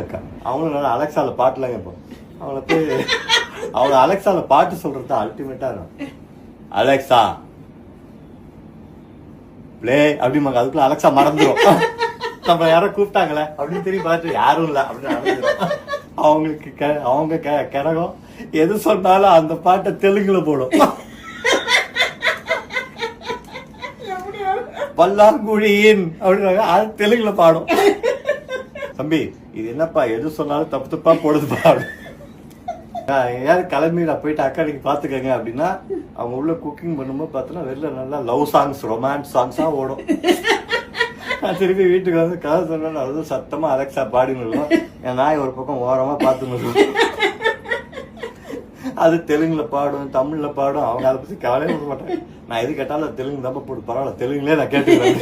அக்கா அவங்களும் நல்லா அலெக்சால பாட்டுலாம் கேட்போம். அவங்கள போய் அவங்க அலெக்சால பாட்டு சொல்றது அல்டிமேட்டா இருக்கும். அலெக்சா பிளே அப்படிமாங்க. அதுக்குள்ள அலெக்சா மறந்துடும். நம்ம யாரும் கூப்பிட்டாங்களே அப்படின்னு திரும்பி பார்த்து யாரும் இல்லை அப்படின்னு அவங்களுக்கு அவங்க கிரகம் எது சொன்னாலும் அந்த பாட்டை தெலுங்குல போடும். பல்லாங்குழியின் அப்படின்னாங்க, அது தெலுங்குல பாடும். தம்பி இது என்னப்பா எது சொன்னாலும் தப்பு தப்பா போடுதுப்பா. எங்கேயாவது கிளம்பி நான் போயிட்டு அக்கா நீங்க பாத்துக்கங்க அப்படின்னா அவங்க உள்ள குக்கிங் பண்ணும்போது பார்த்தோன்னா வெளில நல்லா லவ் சாங்ஸ் ரொமான்ஸ் சாங்ஸா ஓடும். நான் திருப்பி வீட்டுக்கு வந்து கதை சொன்னா அதுவும் சத்தமா அலெக்சா பாடின்னு என் நாய் ஒரு பக்கம் ஓரமா பார்த்துன்னு அது தெலுங்குல பாடும் தமிழ்ல பாடும். அவங்க அதை பத்தி கவலையே பண்ண மாட்டேன். நான் எது கேட்டாலும் தெலுங்கு தான் போட்டு பரவாயில்ல தெலுங்குலேயே நான் கேட்டுக்கிறேன்.